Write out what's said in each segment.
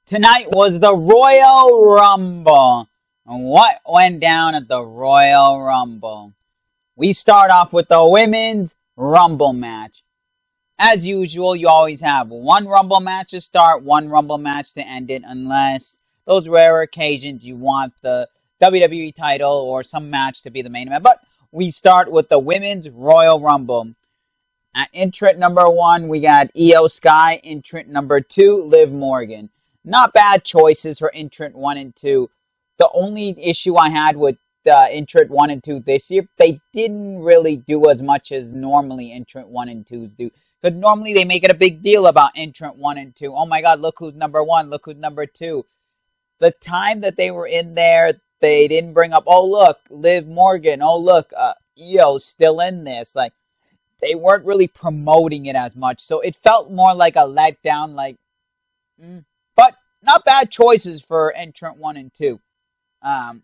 Tonight was the Royal Rumble. And what went down at the Royal Rumble? We start off with the Women's Rumble match. As usual, you always have one Rumble match to start, one Rumble match to end it, unless those rare occasions you want the WWE title or some match to be the main event. But we start with the Women's Royal Rumble. At entrant number 1, we got Io Sky. Entrant number 2, Liv Morgan. Not bad choices for entrant 1 and 2. The only issue I had with entrant 1 and 2 this year, they didn't really do as much as normally entrant 1 and 2s do. Because normally they make it a big deal about entrant 1 and 2. Oh my god, look who's number 1, look who's number 2. The time that they were in there, they didn't bring up, oh look, Liv Morgan, oh look, Io's still in this. Like, they weren't really promoting it as much. So it felt more like a letdown, but not bad choices for entrant 1 and 2. And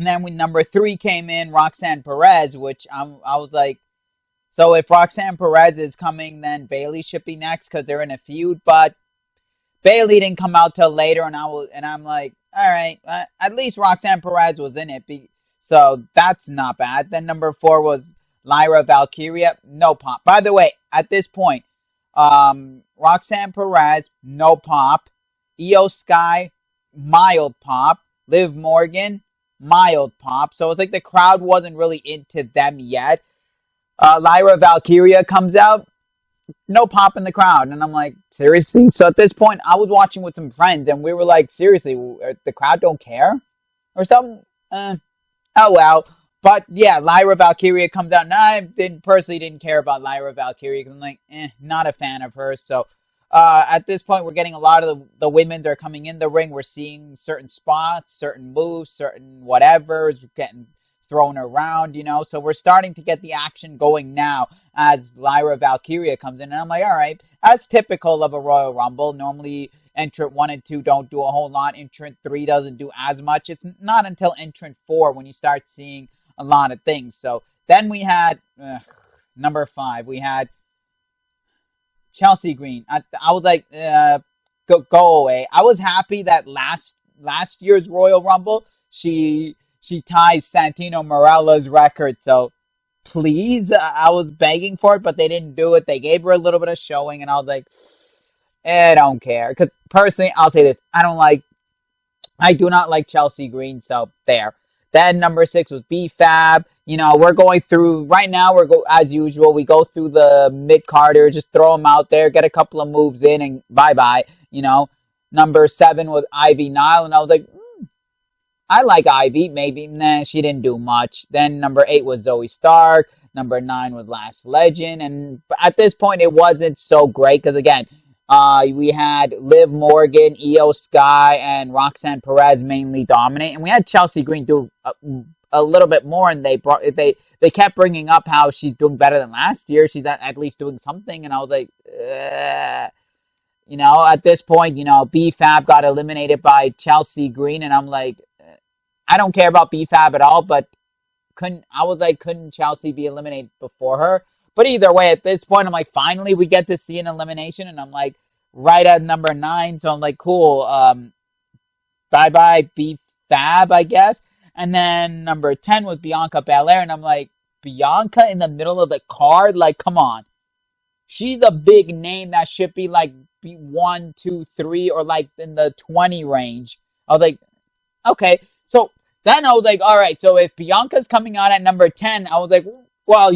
then when number 3 came in, Roxanne Perez, which I was like, so if Roxanne Perez is coming, then Bayley should be next because they're in a feud. But Bayley didn't come out till later, and I'm like, all right, at least Roxanne Perez was in it, so that's not bad. Then number 4 was Lyra Valkyria, no pop. By the way, at this point, Roxanne Perez, no pop. Io Sky, mild pop. Liv Morgan, mild pop. So it's like the crowd wasn't really into them yet. Lyra Valkyria comes out, no pop in the crowd. And I'm like, seriously? So at this point, I was watching with some friends, and we were like, seriously, the crowd don't care? Or something? Oh well. But yeah, Lyra Valkyria comes out. And I personally didn't care about Lyra Valkyria because I'm like, not a fan of her. So at this point, we're getting a lot of the women that are coming in the ring. We're seeing certain spots, certain moves, certain whatever is getting thrown around, So we're starting to get the action going now as Lyra Valkyria comes in. And I'm like, all right, as typical of a Royal Rumble. Normally, entrant 1 and 2 don't do a whole lot. Entrant 3 doesn't do as much. It's not until entrant 4 when you start seeing a lot of things. So then we had number 5. We had Chelsea Green. I was like, go away. I was happy that last year's Royal Rumble, she ties Santino Marella's record. So please, I was begging for it, but they didn't do it. They gave her a little bit of showing, and I was like, I don't care. Because personally, I'll say this: I do not like Chelsea Green. So there. Then number 6 was B-Fab. We're going through, right now, as usual, we go through the mid-carder, just throw them out there, get a couple of moves in, and bye-bye. Number 7 was Ivy Nile, and I was like, I like Ivy. Maybe, she didn't do much. Then number 8 was Zoe Stark. Number 9 was Last Legend. And at this point, it wasn't so great because, again, we had Liv Morgan, Io Sky, and Roxanne Perez mainly dominate, and we had Chelsea Green do a little bit more. And they kept bringing up how she's doing better than last year. She's at least doing something, and I was like, at this point, B-Fab got eliminated by Chelsea Green, and I'm like, I don't care about B-Fab at all, but couldn't Chelsea be eliminated before her? But either way, at this point, I'm like, finally, we get to see an elimination, and I'm like, right at number 9, so I'm like, cool, bye-bye, B-Fab, I guess. And then number 10 was Bianca Belair, and I'm like, Bianca in the middle of the card? Like, come on. She's a big name that should be like 1, 2, 3, or like in the 20 range. I was like, okay. So then I was like, all right, so if Bianca's coming out at number 10, I was like, well,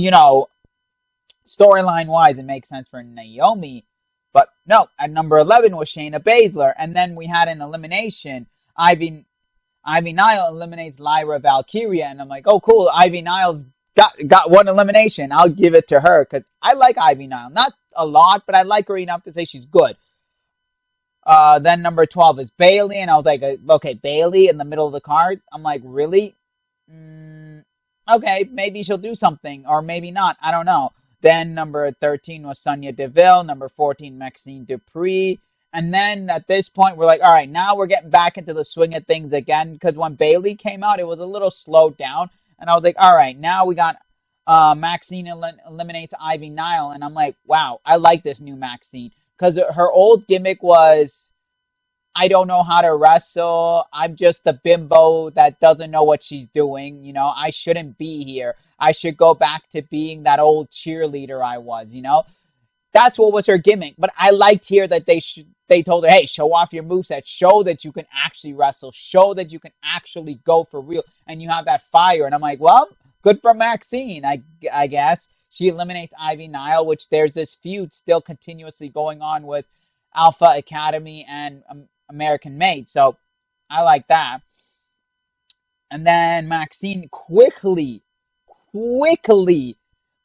storyline-wise, it makes sense for Naomi. But no, at number 11 was Shayna Baszler. And then we had an elimination. Ivy Nile eliminates Lyra Valkyria. And I'm like, oh, cool. Ivy Nile's got one elimination. I'll give it to her because I like Ivy Nile. Not a lot, but I like her enough to say she's good. Then number 12 is Bayley. And I was like, okay, Bayley in the middle of the card. I'm like, really? Okay, maybe she'll do something. Or maybe not. I don't know. Then number 13 was Sonya Deville. Number 14, Maxine Dupree. And then at this point, we're like, all right, now we're getting back into the swing of things again. Because when Bayley came out, it was a little slowed down. And I was like, all right, now we got Maxine eliminates Ivy Nile. And I'm like, wow, I like this new Maxine. Because her old gimmick was I don't know how to wrestle. I'm just a bimbo that doesn't know what she's doing. You know, I shouldn't be here. I should go back to being that old cheerleader I was, you know? That's what was her gimmick. But I liked here that they told her, hey, show off your moveset. Show that you can actually wrestle. Show that you can actually go for real. And you have that fire. And I'm like, well, good for Maxine, I guess. She eliminates Ivy Nile, which there's this feud still continuously going on with Alpha Academy and American Made. So I like that. And then Maxine quickly,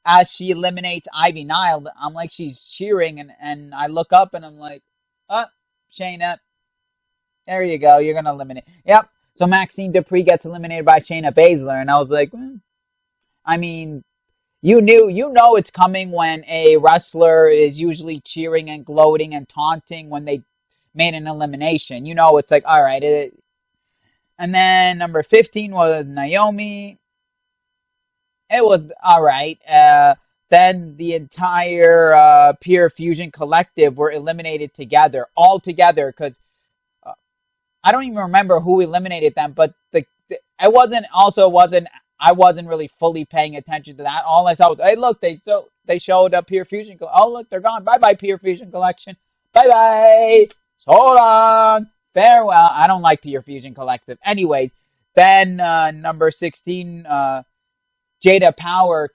as she eliminates Ivy Nile, I'm like, she's cheering, and I look up and I'm like, oh, Shayna, there you go, you're gonna eliminate. Yep. So Maxine Dupree gets eliminated by Shayna Baszler, and I was like, I mean, you know it's coming when a wrestler is usually cheering and gloating and taunting when they made an elimination. You know, it's like, all right. And then number 15 was Naomi. It was all right. Then the entire Pure Fusion Collective were eliminated together, all together, because I don't even remember who eliminated them. But I wasn't really fully paying attention to that. All I saw was, hey, look, they showed up Pure Fusion. Oh, look, they're gone. Bye bye, Pure Fusion Collection. Bye bye. Hold on. Farewell. I don't like Pure Fusion Collective. Anyways, then number 16. Jada Power.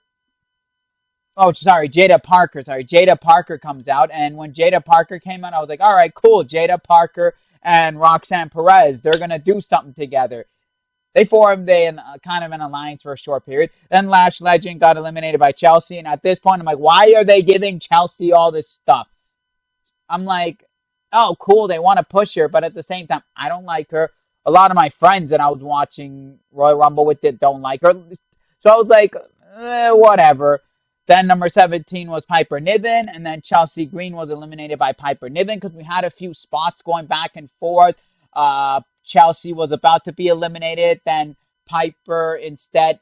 Oh, sorry, Jada Parker. Sorry, Jada Parker comes out, and when Jada Parker came out, I was like, all right, cool. Jada Parker and Roxanne Perez, they're gonna do something together. They formed kind of an alliance for a short period. Then Lash Legend got eliminated by Chelsea, and at this point, I'm like, why are they giving Chelsea all this stuff? I'm like, oh, cool, they want to push her, but at the same time, I don't like her. A lot of my friends that I was watching Royal Rumble with don't like her. So I was like, whatever. Then number 17 was Piper Niven, and then Chelsea Green was eliminated by Piper Niven because we had a few spots going back and forth. Chelsea was about to be eliminated, then Piper instead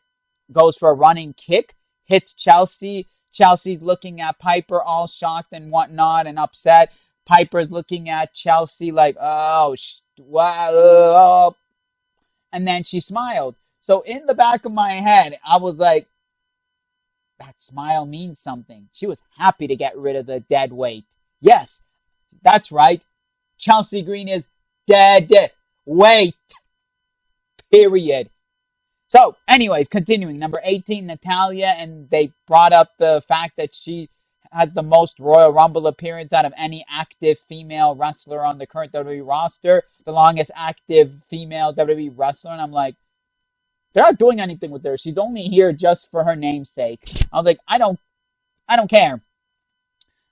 goes for a running kick, hits Chelsea. Chelsea's looking at Piper all shocked and whatnot and upset. Piper's looking at Chelsea like, oh, wow. And then she smiled. So in the back of my head, I was like, that smile means something. She was happy to get rid of the dead weight. Yes, that's right. Chelsea Green is dead weight. Period. So, anyways, continuing. Number 18, Natalya, and they brought up the fact that she has the most Royal Rumble appearance out of any active female wrestler on the current WWE roster, the longest active female WWE wrestler, and I'm like, they're not doing anything with her. She's only here just for her namesake. I was like, I don't care.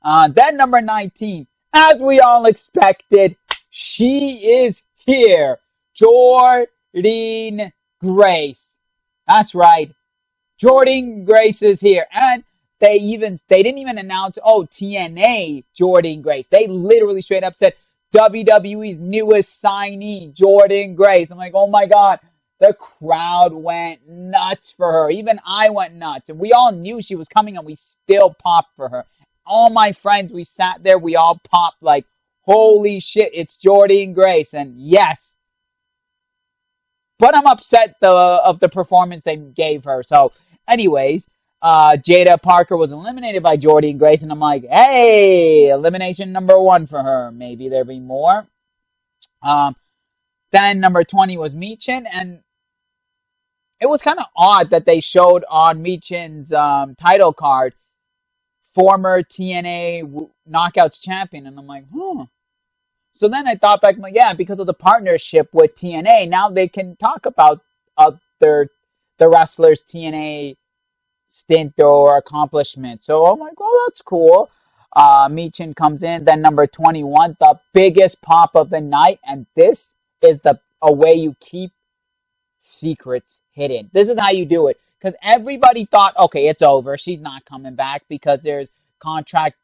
Then number 19, as we all expected, she is here. Jordynne Grace. That's right. Jordynne Grace is here. And they didn't even announce, oh, TNA Jordynne Grace. They literally straight up said WWE's newest signee, Jordynne Grace. I'm like, oh my God. The crowd went nuts for her. Even I went nuts. And we all knew she was coming and we still popped for her. All my friends, we sat there, we all popped like, holy shit, it's Jordynne Grace. And yes. But I'm upset of the performance they gave her. So, anyways, Jada Parker was eliminated by Jordynne Grace. And I'm like, hey, elimination number 1 for her. Maybe there'll be more. Then number 20 was Michin, and it was kind of odd that they showed on Michin's title card, former TNA Knockouts champion, and I'm like, huh. So then I thought back, like, yeah, because of the partnership with TNA, now they can talk about the wrestlers' TNA stint or accomplishment. So I'm like, oh, that's cool. Michin comes in, then number 21, the biggest pop of the night, and this is a way you keep secrets hidden. This is how you do it. Because everybody thought, okay, it's over. She's not coming back because there's contract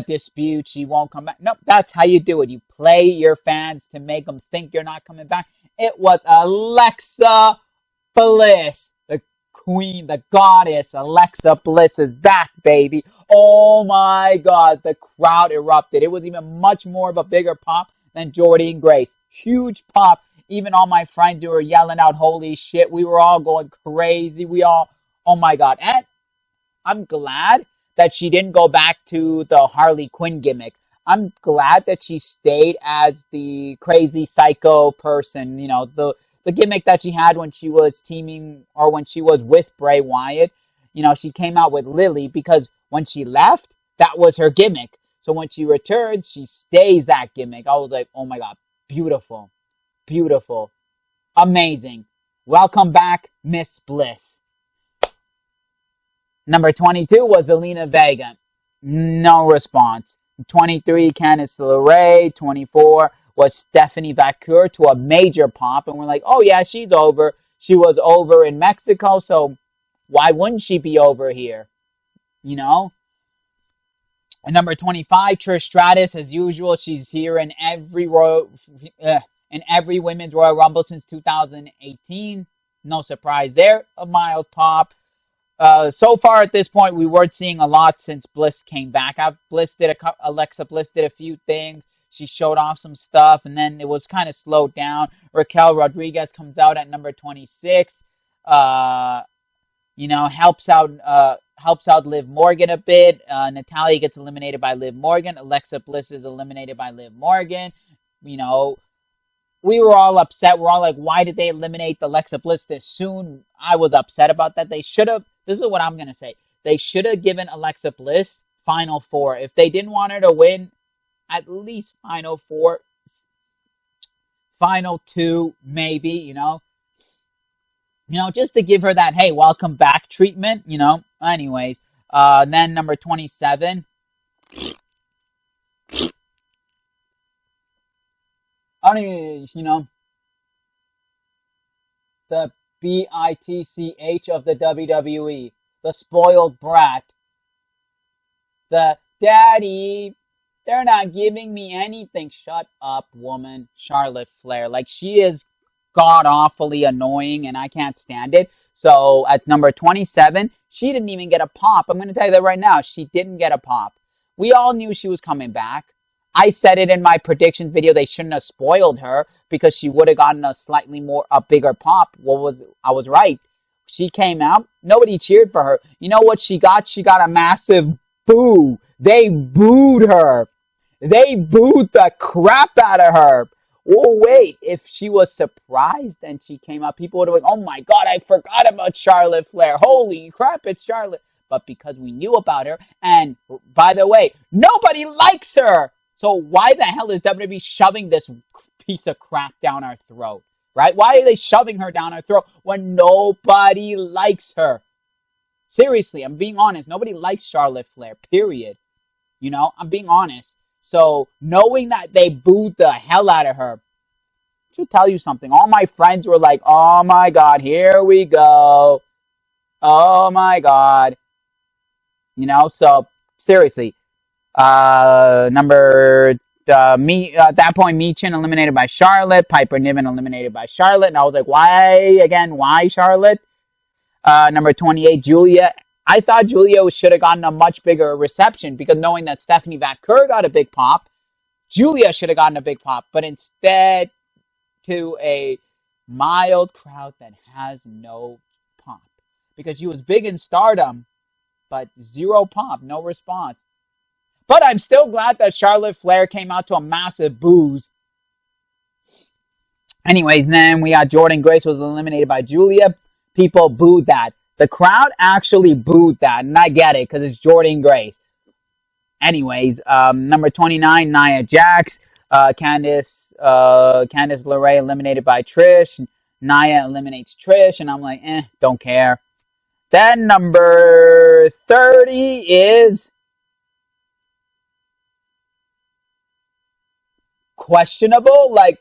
dispute. She won't come back. Nope, that's how you do it. You play your fans to make them think you're not coming back. It was Alexa Bliss. The queen, the goddess, Alexa Bliss is back, baby. Oh my God, the crowd erupted. It was even much more of a bigger pop Then Jordynne Grace, huge pop. Even all my friends who were yelling out, "Holy shit!" We were all going crazy. We all, oh my god! And I'm glad that she didn't go back to the Harley Quinn gimmick. I'm glad that she stayed as the crazy psycho person, the gimmick that she had when she was teaming or when she was with Bray Wyatt. She came out with Lily because when she left, that was her gimmick. So when she returns, she stays that gimmick. I was like, oh my god, beautiful, beautiful, amazing. Welcome back, Miss Bliss. Number 22 was Zelina Vega. No response. 23, Candice LeRae. 24 was Stephanie Vaquer to a major pop. And we're like, oh yeah, she's over. She was over in Mexico, so why wouldn't she be over here? And number 25, Trish Stratus, as usual. She's here in every women's Royal Rumble since 2018. No surprise there. A mild pop. So far at this point, we weren't seeing a lot since Bliss came back. Alexa Bliss did a few things. She showed off some stuff, and then it was kind of slowed down. Raquel Rodriguez comes out at number 26. Helps out Liv Morgan a bit. Natalia gets eliminated by Liv Morgan. Alexa Bliss is eliminated by Liv Morgan. We were all upset. We're all like, why did they eliminate Alexa Bliss this soon? I was upset about that. They should have. This is what I'm going to say. They should have given Alexa Bliss Final Four. If they didn't want her to win, at least Final Four, Final Two, maybe, just to give her that, hey, welcome back treatment, Anyways, then number 27. The BITCH of the WWE, the spoiled brat, the daddy, they're not giving me anything. Shut up, woman. Charlotte Flair. Like, she is god-awfully annoying, and I can't stand it. So, at number 27, she didn't even get a pop. I'm going to tell you that right now. She didn't get a pop. We all knew she was coming back. I said it in my prediction video. They shouldn't have spoiled her because she would have gotten a bigger pop. I was right. She came out. Nobody cheered for her. You know what she got? She got a massive boo. They booed her. They booed the crap out of her. Oh, wait. If she was surprised and she came out, people would have been like, oh my God, I forgot about Charlotte Flair. Holy crap, it's Charlotte. But because we knew about her, and by the way, nobody likes her. So why the hell is WWE shoving this piece of crap down our throat, right? Why are they shoving her down our throat when nobody likes her? Seriously, I'm being honest. Nobody likes Charlotte Flair, period. I'm being honest. So knowing that they booed the hell out of her, I should tell you something. All my friends were like, oh my God, here we go. Oh my God. So seriously. At that point, Michin eliminated by Charlotte, Piper Niven eliminated by Charlotte, and I was like, why Charlotte? Number 28, Julia. I thought Julia should have gotten a much bigger reception because knowing that Stephanie Vaquer got a big pop, Julia should have gotten a big pop, but instead to a mild crowd that has no pop because she was big in Stardom, but zero pop, no response. But I'm still glad that Charlotte Flair came out to a massive booze. Anyways, then we got Jordynne Grace was eliminated by Julia. People booed that. The crowd actually booed that, and I get it because it's Jordynne Grace. Anyways, number 29, Nia Jax. Candice LeRae eliminated by Trish. Nia eliminates Trish, and I'm like, don't care. Then number 30 is questionable. Like,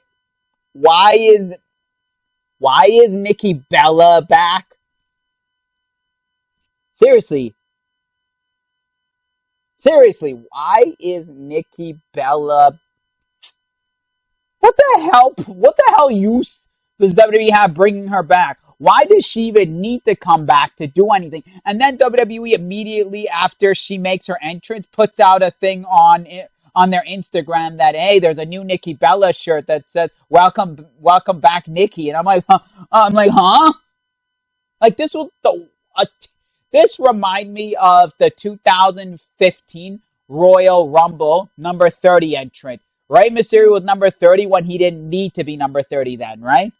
why is Nikki Bella back? Seriously, why is Nikki Bella? What the hell use does WWE have bringing her back? Why does she even need to come back to do anything? And then WWE immediately after she makes her entrance puts out a thing on on their Instagram that, hey, there's a new Nikki Bella shirt that says welcome back Nikki, and I'm like, huh? Like this remind me of the 2015 Royal Rumble number 30 entrant. Right? Mysterio was number 30 when he didn't need to be number 30 then, right?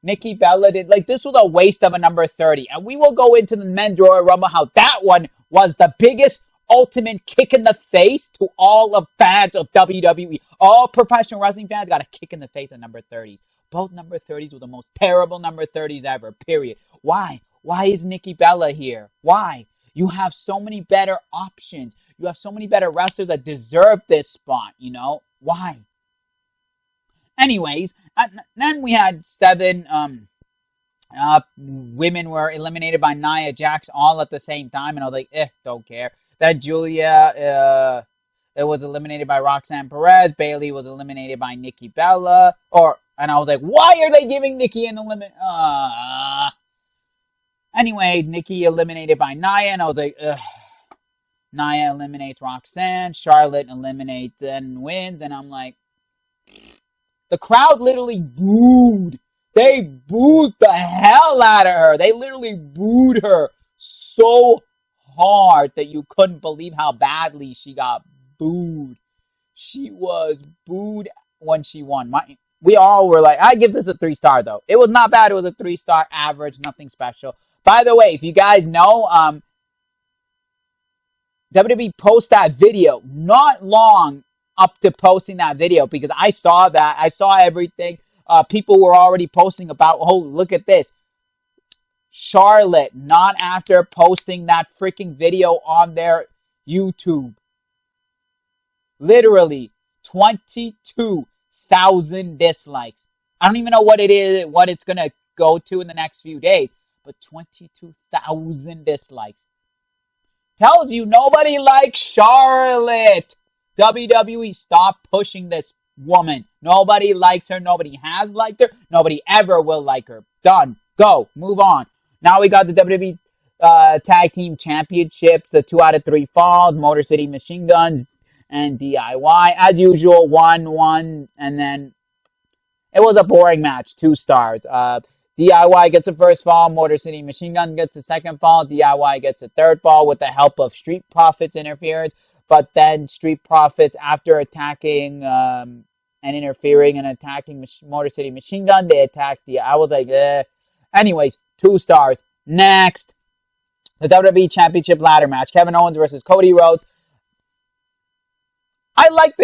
Nikki Bella did. Like, this was a waste of a number 30. And we will go into the men's Royal Rumble, how that one was the biggest ultimate kick in the face to all of fans of WWE. All professional wrestling fans got a kick in the face at number 30s. Both number 30s were the most terrible number 30s ever, period. Why? Why is Nikki Bella here? Why? You have so many better options. You have so many better wrestlers that deserve this spot, you know? Why? Anyways, then we had 7 women were eliminated by Nia Jax all at the same time, and I was like, don't care. That Julia it was eliminated by Roxanne Perez. Bayley was eliminated by Nikki Bella. And I was like, why are they giving Nikki an elimination? Anyway, Nikki eliminated by Nia, and I was like, ugh. Nia eliminates Roxanne. Charlotte eliminates and wins, and I'm like, the crowd literally booed. They booed the hell out of her. They literally booed her so hard that you couldn't believe how badly she got booed. She was booed when she won. We all were like, I give this a 3-star though. It was not bad. It was a 3-star average, nothing special. By the way, if you guys know, WWE post that video not long up to posting that video, because I saw that. I saw everything. People were already posting about, oh, look at this. Charlotte, not after posting that freaking video on their YouTube. Literally 22,000 dislikes. I don't even know what it is, what it's going to go to in the next few days, but 22,000 dislikes. Tells you nobody likes Charlotte. WWE, stop pushing this woman. Nobody likes her. Nobody has liked her. Nobody ever will like her. Done. Go. Move on. Now we got the WWE Tag Team Championships. 2 out of 3 falls. Motor City Machine Guns and DIY. As usual, 1-1. And then it was a boring match. 2 stars. DIY gets the first fall. Motor City Machine Gun gets the second fall. DIY gets the third fall with the help of Street Profits interference. But then Street Profits, after attacking and interfering and attacking Motor City Machine Gun, they attacked I was like, Anyways, 2 stars. Next, the WWE Championship ladder match. Kevin Owens versus Cody Rhodes. I like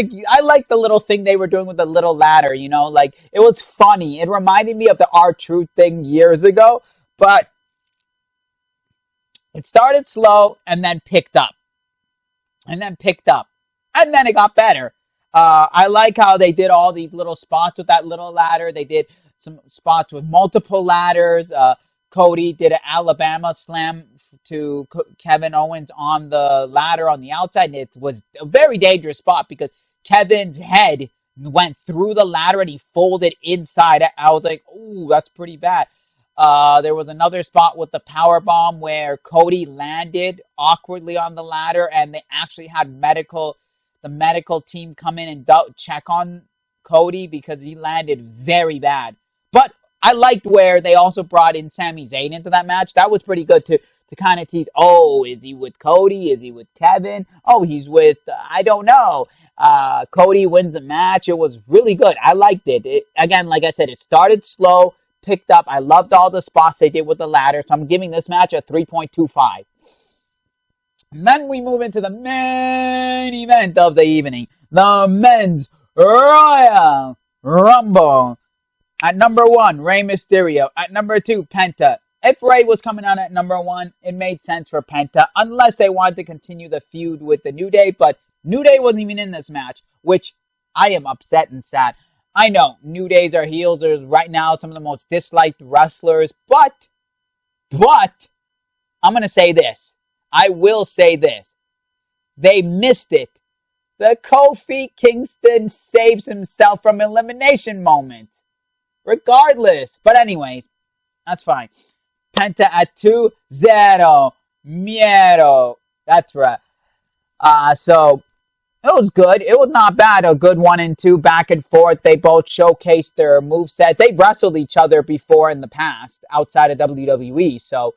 the little thing they were doing with the little ladder, you know, like it was funny. It reminded me of the R-Truth thing years ago, but it started slow and then picked up. And then it got better. I like how they did all these little spots with that little ladder. They did some spots with multiple ladders. Cody did an Alabama slam to Kevin Owens on the ladder on the outside, and it was a very dangerous spot because Kevin's head went through the ladder and he folded inside. I was like, ooh, that's pretty bad. There was another spot with the power bomb where Cody landed awkwardly on the ladder, and they actually had the medical team come in and check on Cody because he landed very bad. But I liked where they also brought in Sami Zayn into that match. That was pretty good to kind of tease, oh, is he with Cody? Is he with Kevin? Oh, he's with, I don't know. Cody wins the match. It was really good. I liked it. Again, like I said, it started slow, picked up. I loved all the spots they did with the ladder, so I'm giving this match a 3.25. And then we move into the main event of the evening, the Men's Royal Rumble. At number 1, Rey Mysterio. At number 2, Penta. If Rey was coming out at number 1, it made sense for Penta, unless they wanted to continue the feud with the New Day, but New Day wasn't even in this match, which I am upset and sad. I know, New Days are heels, are right now some of the most disliked wrestlers, but, I'm going to say this. I will say this. They missed it. The Kofi Kingston saves himself from elimination moment. Regardless. But anyways, that's fine. Penta at 2-0. Miedo. That's right. So It was good. It was not bad. A good 1 and 2 back and forth. They both showcased their moveset. They wrestled each other before in the past outside of WWE. So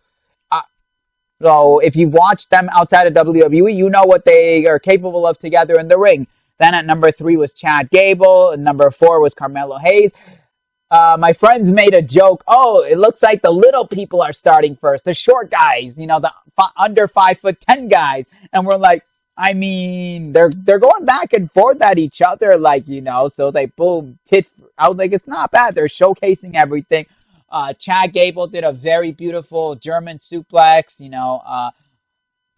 if you watch them outside of WWE, you know what they are capable of together in the ring. Then at number 3 was Chad Gable. And number 4 was Carmelo Hayes. My friends made a joke. Oh, it looks like the little people are starting first. The short guys, the under 5'10" guys. And we're like, I mean, they're going back and forth at each other, so they boom, tit. I was like, it's not bad. They're showcasing everything. Chad Gable did a very beautiful German suplex.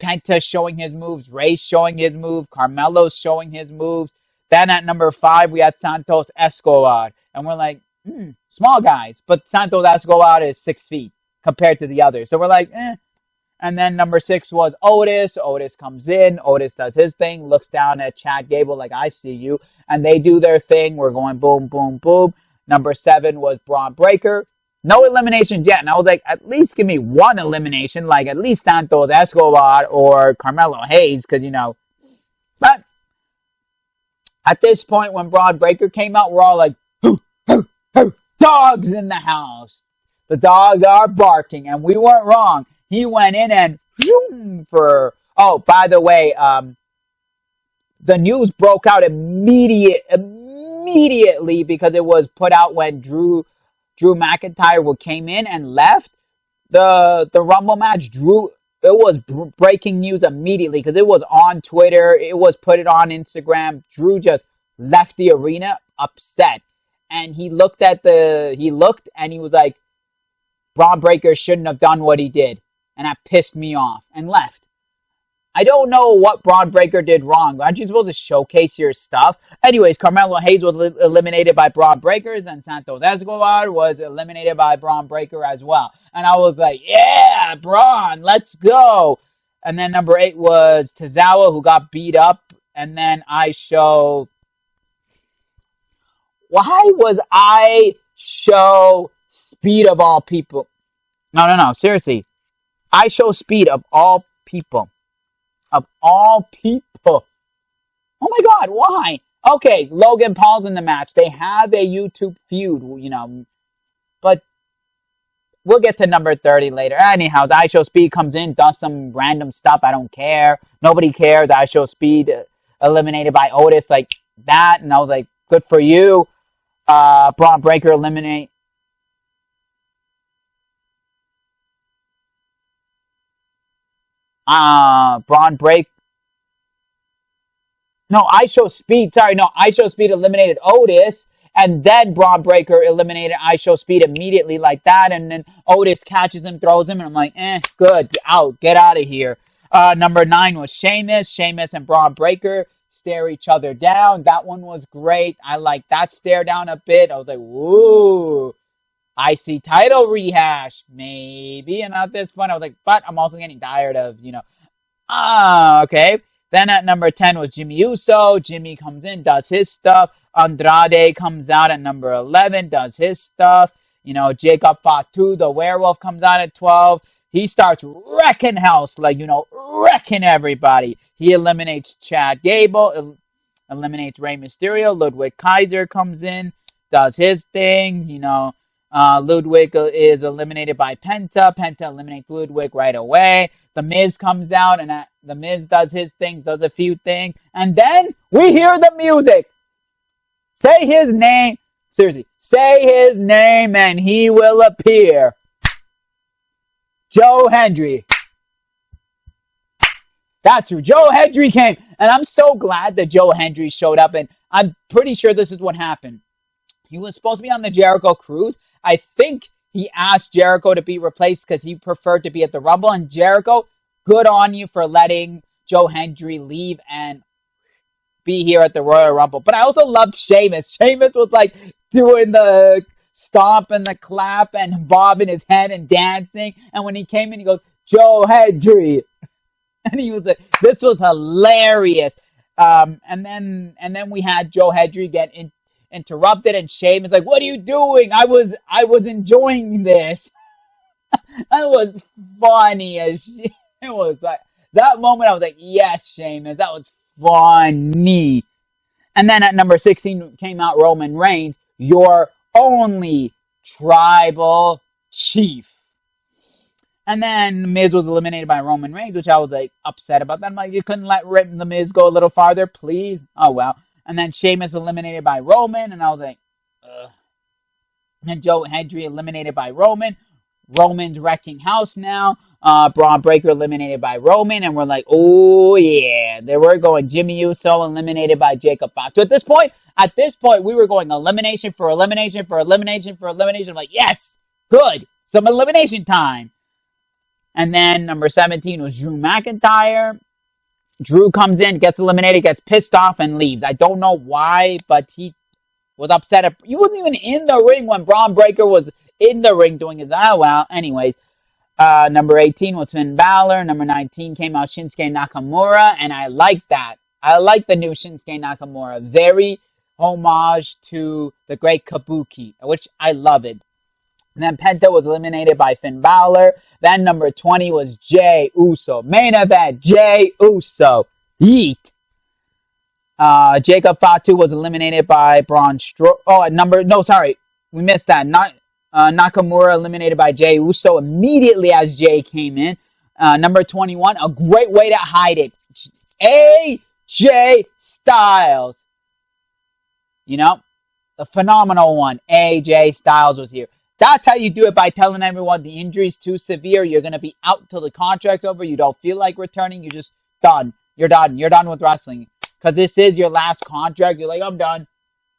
Penta showing his moves, Ray's showing his moves, Carmelo's showing his moves. Then at number 5, we had Santos Escobar. And we're like, small guys. But Santos Escobar is 6 feet compared to the others. So we're like, eh. And then number 6 was Otis. Otis comes in. Otis does his thing, looks down at Chad Gable like, I see you. And they do their thing. We're going boom, boom, boom. Number 7 was Braun Breaker. No eliminations yet. And I was like, at least give me one elimination, like at least Santos Escobar or Carmelo Hayes, because. But at this point, when Braun Breaker came out, we're all like, hoo, hoo, hoo, dogs in the house. The dogs are barking, and we weren't wrong. He went in and oh, by the way, the news broke out immediately because it was put out when Drew McIntyre came in and left the Rumble match. It was breaking news immediately because it was on Twitter. It was put it on Instagram. Drew just left the arena upset, and he looked and he was like, Braun Breaker shouldn't have done what he did, and that pissed me off, and left. I don't know what Braun Breaker did wrong. Aren't you supposed to showcase your stuff? Anyways, Carmelo Hayes was eliminated by Braun Breaker, and Santos Escobar was eliminated by Braun Breaker as well. And I was like, yeah, Braun, let's go. And then number 8 was Tozawa, who got beat up. And then I show... Why was I show Speed of all people? No, seriously. I show Speed of all people. Of all people. Oh my God, why? Okay, Logan Paul's in the match. They have a YouTube feud, but we'll get to number 30 later. Anyhow, the I Show Speed comes in, does some random stuff. I don't care. Nobody cares. I Show Speed eliminated by Otis like that, and I was like, good for you. Braun Breaker eliminate. Braun Break. No, I Show Speed. Sorry, no, I Show Speed eliminated Otis, and then Braun Breaker eliminated I Show Speed immediately like that, and then Otis catches him, throws him, and I'm like, good, get out of here. Number 9 was Sheamus. Sheamus and Braun Breaker stare each other down. That one was great. I like that stare down a bit. I was like, woo. IC title rehash, maybe. And at this point, I was like, but I'm also getting tired of, okay. Then at number 10 was Jimmy Uso. Jimmy comes in, does his stuff. Andrade comes out at number 11, does his stuff. Jacob Fatu, the werewolf, comes out at 12. He starts wrecking house, wrecking everybody. He eliminates Chad Gable, eliminates Rey Mysterio. Ludwig Kaiser comes in, does his thing, Ludwig is eliminated by Penta. Penta eliminates Ludwig right away. The Miz comes out, and the Miz does his things, does a few things. And then we hear the music. Say his name. Seriously. Say his name, and he will appear. Joe Hendry. That's who. Joe Hendry came. And I'm so glad that Joe Hendry showed up. And I'm pretty sure this is what happened. He was supposed to be on the Jericho Cruise. I think he asked Jericho to be replaced because he preferred to be at the Rumble. And Jericho, good on you for letting Joe Hendry leave and be here at the Royal Rumble. But I also loved Sheamus. Sheamus was like doing the stomp and the clap and bobbing his head and dancing. And when he came in, he goes, Joe Hendry. And he was like, this was hilarious. And then we had Joe Hendry get interrupted, and Sheamus like, what are you doing? I was enjoying this. That was funny as shit. It was like that moment I was like, yes, Sheamus, that was funny. And then at number 16 came out Roman Reigns, your only tribal chief. And then Miz was eliminated by Roman Reigns, which I was like upset about that. I'm like, you couldn't let the Miz go a little farther, please? Oh well. And then Sheamus eliminated by Roman, and I was like, ugh. And Joe Hendry eliminated by Roman. Roman's wrecking house now. Braun Breaker eliminated by Roman, and we're like, oh yeah, there we're going. Jimmy Uso eliminated by Jacob Fatu. So at this point, we were going elimination for elimination for elimination for elimination. I'm like, yes, good, some elimination time. And then number 17 was Drew McIntyre. Drew comes in, gets eliminated, gets pissed off, and leaves. I don't know why, but he was upset. He wasn't even in the ring when Braun Breaker was in the ring doing his, oh well. Anyways, number 18 was Finn Balor. Number 19 came out Shinsuke Nakamura, and I like that. I like the new Shinsuke Nakamura. Very homage to the great Kabuki, which I love it. And then Penta was eliminated by Finn Balor. Then number 20 was Jey Uso. Main event, Jey Uso. Yeet. Jacob Fatu was eliminated by Braun Strowman. Oh, we missed that. Nakamura eliminated by Jey Uso immediately as Jey came in. Number 21, a great way to hide it. AJ Styles. You know, the phenomenal one. AJ Styles was here. That's how you do it, by telling everyone the injury's too severe. You're going to be out till the contract's over. You don't feel like returning. You're just done. You're done. You're done with wrestling. Because this is your last contract. You're like, I'm done.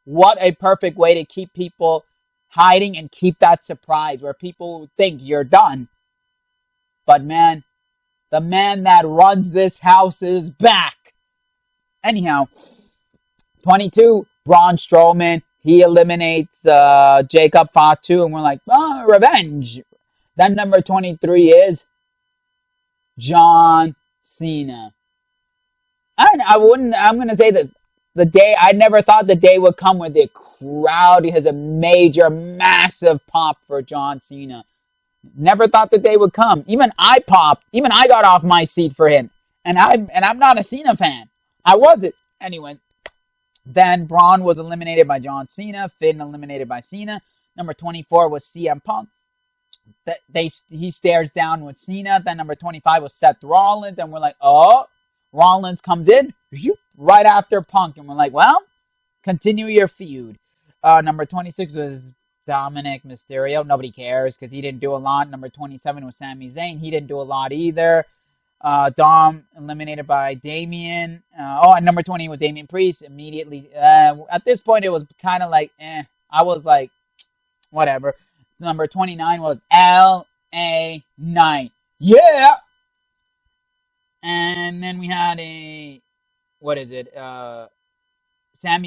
What a perfect way to keep people hiding and keep that surprise where people think you're done. But man, the man that runs this house is back. Anyhow, 22, Braun Strowman. He eliminates Jacob Fatu, and we're like, oh, revenge. Then number 23 is John Cena. I'm going to say that I never thought the day would come where the crowd has a major, massive pop for John Cena. Never thought the day would come. Even I popped. Even I got off my seat for him. And I'm not a Cena fan. I wasn't. Anyway. Then Braun was eliminated by John Cena. Finn eliminated by Cena. Number 24 was CM Punk. He stares down with Cena. Then number 25 was Seth Rollins. And we're like, oh, Rollins comes in right after Punk. And we're like, well, continue your feud. Number 26 was Dominic Mysterio. Nobody cares because he didn't do a lot. Number 27 was Sami Zayn. He didn't do a lot either. Dom eliminated by Damian. And number 20 was Damian Priest. Immediately, at this point, it was kind of like, I was like, whatever. Number 29 was LA Knight. Yeah! And then we had Sami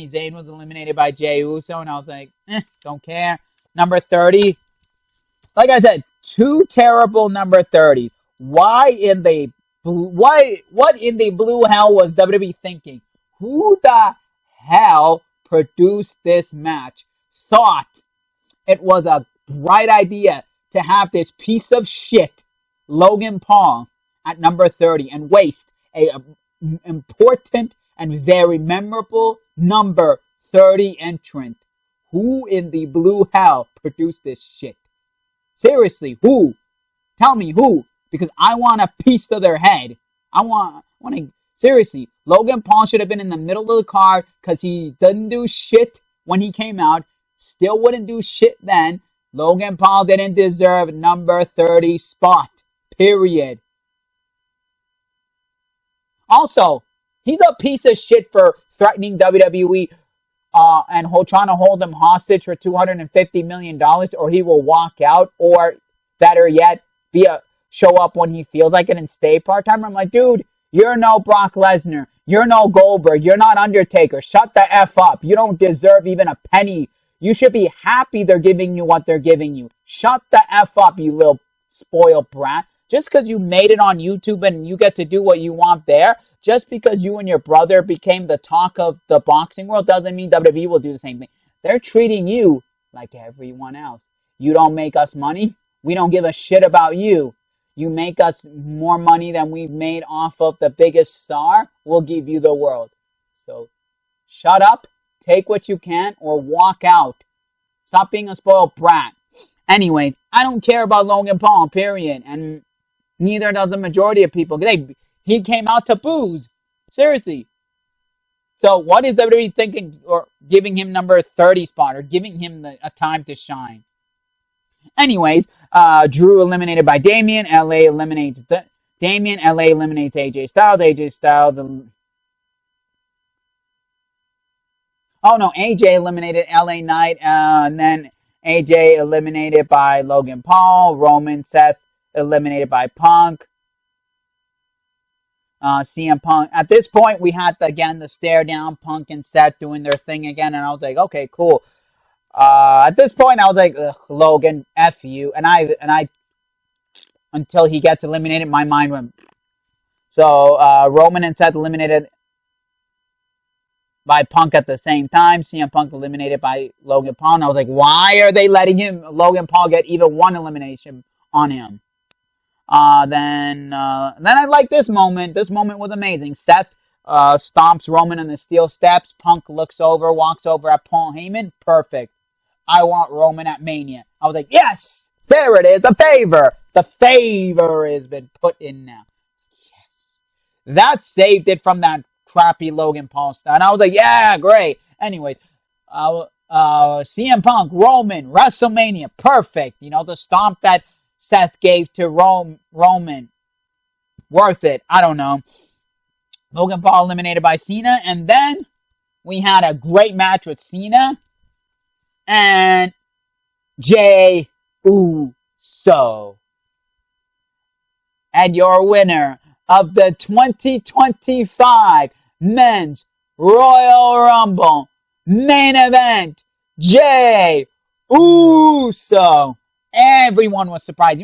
Zayn was eliminated by Jey Uso, and I was like, don't care. Number 30, like I said, two terrible number 30s. What in the blue hell was WWE thinking? Who the hell produced this match? Thought it was a bright idea to have this piece of shit, Logan Paul, at number 30 and waste a important and very memorable number 30 entrant. Who in the blue hell produced this shit? Seriously, who? Tell me who. Because I want a piece of their head. Seriously, Logan Paul should have been in the middle of the card because he didn't do shit when he came out. Still wouldn't do shit then. Logan Paul didn't deserve number 30 spot. Period. Also, he's a piece of shit for threatening WWE and trying to hold him hostage for $250 million, or he will walk out, or better yet, show up when he feels like it and stay part-time. I'm like, dude, you're no Brock Lesnar. You're no Goldberg. You're not Undertaker. Shut the F up. You don't deserve even a penny. You should be happy they're giving you what they're giving you. Shut the F up, you little spoiled brat. Just because you made it on YouTube and you get to do what you want there, just because you and your brother became the talk of the boxing world doesn't mean WWE will do the same thing. They're treating you like everyone else. You don't make us money. We don't give a shit about you. You make us more money than we've made off of the biggest star, we'll give you the world. So shut up, take what you can, or walk out. Stop being a spoiled brat. Anyways, I don't care about Logan Paul, period. And neither does the majority of people. He came out to booze. Seriously. So what is WWE thinking, or giving him number 30 spot, or giving him a time to shine? Anyways, Drew eliminated by Damian. LA eliminates Damian. LA eliminates AJ Styles. AJ Styles. Oh no, AJ eliminated LA Knight. And then AJ eliminated by Logan Paul. Roman, Seth eliminated by Punk. CM Punk. At this point, we had the stare down. Punk and Seth doing their thing again, and I was like, okay, cool. At this point, I was like, Logan, F you. And I, until he gets eliminated, my mind went. So, Roman and Seth eliminated by Punk at the same time. CM Punk eliminated by Logan Paul. And I was like, why are they letting Logan Paul, get even one elimination on him? Then I like this moment. This moment was amazing. Seth stomps Roman in the steel steps. Punk looks over, walks over at Paul Heyman. Perfect. I want Roman at Mania. I was like, yes, there it is. The favor. The favor has been put in now. Yes. That saved it from that crappy Logan Paul style. And I was like, yeah, great. Anyways, CM Punk, Roman, WrestleMania. Perfect. You know, the stomp that Seth gave to Roman. Worth it. I don't know. Logan Paul eliminated by Cena. And then we had a great match with Cena and Jey Uso. And your winner of the 2025 Men's Royal Rumble main event, Jey Uso. Everyone was surprised.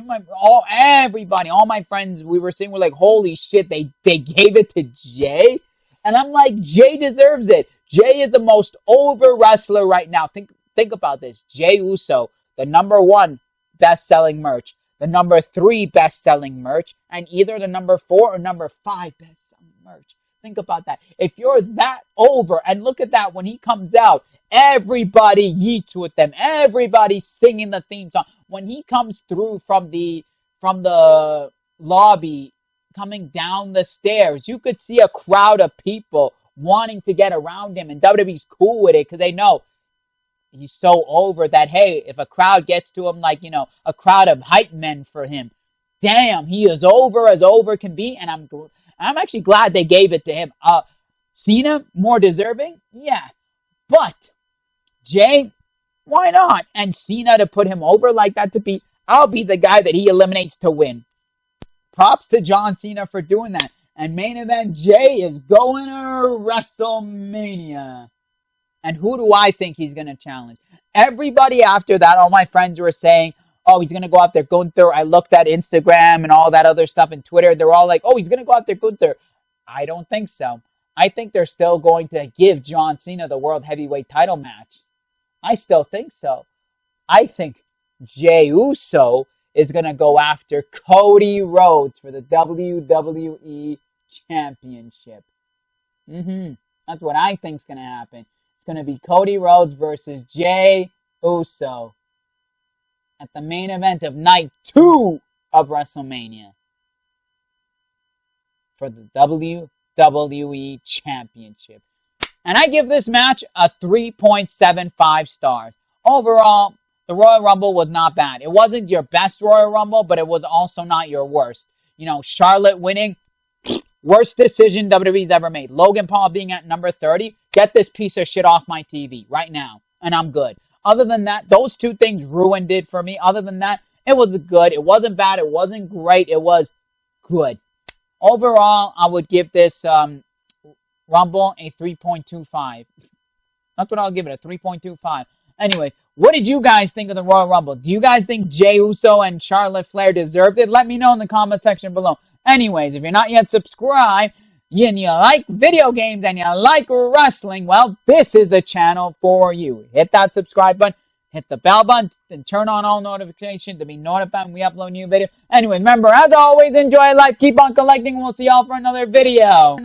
Everybody, all my friends, we were saying, we're like, holy shit, they gave it to Jey? And I'm like, Jey deserves it. Jey is the most over wrestler right now. Think about this. Jey Uso, the number 1 best-selling merch, the number 3 best-selling merch, and either the number 4 or number 5 best-selling merch. Think about that. If you're that over, and look at that, when he comes out, everybody yeets with them. Everybody's singing the theme song. When he comes through from the lobby, coming down the stairs, you could see a crowd of people wanting to get around him, and WWE's cool with it because they know he's so over that, hey, if a crowd gets to him, like, you know, a crowd of hype men for him, damn, he is over as over can be, and I'm actually glad they gave it to him. Cena, more deserving? Yeah. But Jey, why not? And Cena, to put him over like that, I'll be the guy that he eliminates to win. Props to John Cena for doing that. And main event, Jey is going to WrestleMania. And who do I think he's going to challenge? Everybody after that, all my friends were saying, oh, he's going to go out there, Gunther. I looked at Instagram and all that other stuff and Twitter. They're all like, oh, he's going to go out there, Gunther. I don't think so. I think they're still going to give John Cena the World Heavyweight title match. I still think so. I think Jey Uso is going to go after Cody Rhodes for the WWE Championship. That's what I think is going to happen. It's going to be Cody Rhodes versus Jey Uso at the main event of night 2 of WrestleMania for the WWE Championship. And I give this match a 3.75 stars. Overall, the Royal Rumble was not bad. It wasn't your best Royal Rumble, but it was also not your worst. You know, Charlotte winning, worst decision WWE's ever made. Logan Paul being at number 30, get this piece of shit off my TV right now, and I'm good. Other than that, those two things ruined it for me. Other than that, it was good. It wasn't bad. It wasn't great. It was good. Overall, I would give this Rumble a 3.25. That's what I'll give it, a 3.25. Anyways, what did you guys think of the Royal Rumble? Do you guys think Jey Uso and Charlotte Flair deserved it? Let me know in the comment section below. Anyways, if you're not yet subscribed, and you like video games and you like wrestling, well, this is the channel for you. Hit that subscribe button. hit the bell button, and turn on all notifications to be notified when we upload new videos. Anyway, remember, as always, enjoy life, keep on collecting, we'll see y'all for another video.